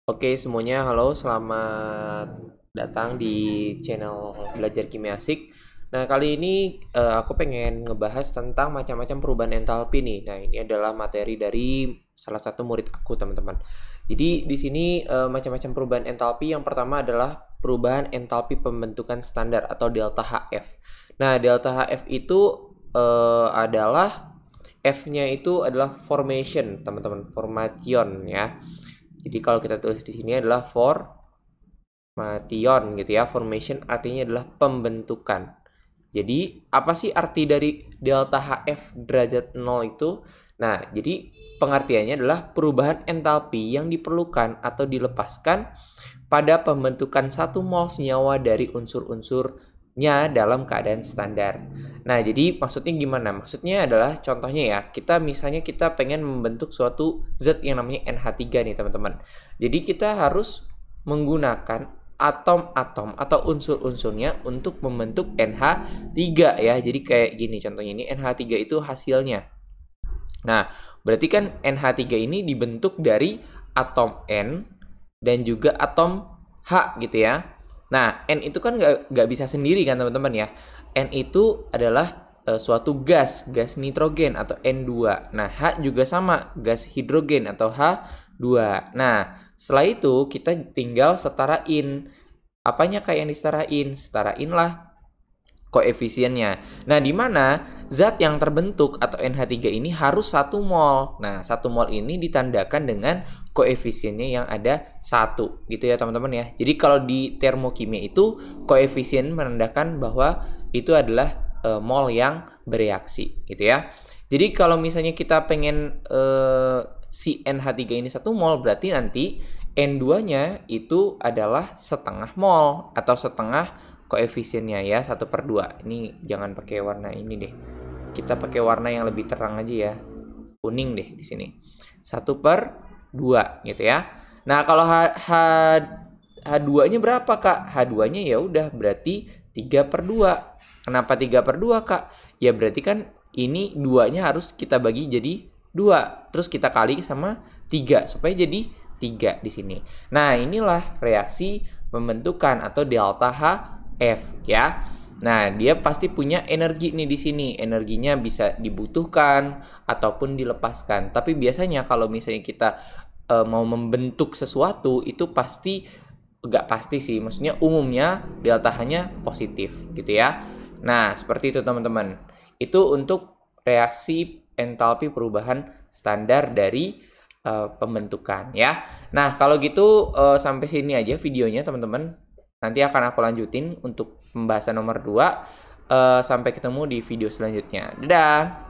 Oke semuanya, halo, selamat datang di channel Belajar Kimia Asik. Nah, kali ini aku pengen ngebahas tentang macam-macam perubahan entalpi nih. Nah, ini adalah materi dari salah satu murid aku, teman-teman. Jadi, di sini macam-macam perubahan entalpi. Yang pertama adalah perubahan entalpi pembentukan standar atau delta HF. Nah, delta HF itu adalah F-nya itu adalah formation, teman-teman, formation ya. Jadi kalau kita tulis di sini adalah formation gitu ya. Formation artinya adalah pembentukan. Jadi apa sih arti dari delta HF derajat 0 itu? Nah, jadi pengertiannya adalah perubahan entalpi yang diperlukan atau dilepaskan pada pembentukan 1 mol senyawa dari unsur-unsurnya dalam keadaan standar. Nah, jadi maksudnya gimana? Maksudnya adalah contohnya ya, misalnya kita pengen membentuk suatu zat yang namanya NH3 nih, teman-teman. Jadi kita harus menggunakan atom-atom atau unsur-unsurnya untuk membentuk NH3 ya. Jadi kayak gini contohnya, ini NH3 itu hasilnya. Nah, berarti kan NH3 ini dibentuk dari atom N dan juga atom H gitu ya. Nah, N itu kan nggak bisa sendiri kan teman-teman ya. N itu adalah suatu gas nitrogen atau N2. Nah, H juga sama, gas hidrogen atau H2. Nah, setelah itu kita tinggal setarain. Apanya kayak yang disetarain? Setarain lah koefisiennya. Nah, di mana zat yang terbentuk atau NH3 ini harus 1 mol. Nah, 1 mol ini ditandakan dengan koefisiennya yang ada 1 gitu ya teman-teman ya. Jadi kalau di termokimia itu koefisien menandakan bahwa itu adalah mol yang bereaksi gitu ya. Jadi kalau misalnya kita pengen si NH3 ini 1 mol, berarti nanti N2-nya itu adalah setengah mol atau setengah koefisiennya ya, 1/2. Ini jangan pakai warna ini deh. Kita pakai warna yang lebih terang aja ya. Kuning deh di sini. 1/2 gitu ya. Nah, kalau H2-nya berapa, Kak? H2-nya ya udah berarti 3/2. Kenapa 3/2, Kak? Ya berarti kan ini 2-nya harus kita bagi jadi 2. Terus kita kali sama 3 supaya jadi 3 di sini. Nah, inilah reaksi pembentukan atau delta HF ya. Nah, dia pasti punya energi nih di sini. Energinya bisa dibutuhkan ataupun dilepaskan. Tapi biasanya kalau misalnya kita mau membentuk sesuatu itu pasti nggak pasti sih. Maksudnya umumnya delta H-nya positif gitu ya. Nah, seperti itu teman-teman. Itu untuk reaksi entalpi perubahan standar dari pembentukan ya. Nah, kalau gitu sampai sini aja videonya teman-teman. Nanti akan aku lanjutin untuk pembahasan nomor 2. Sampai ketemu di video selanjutnya. Dadah!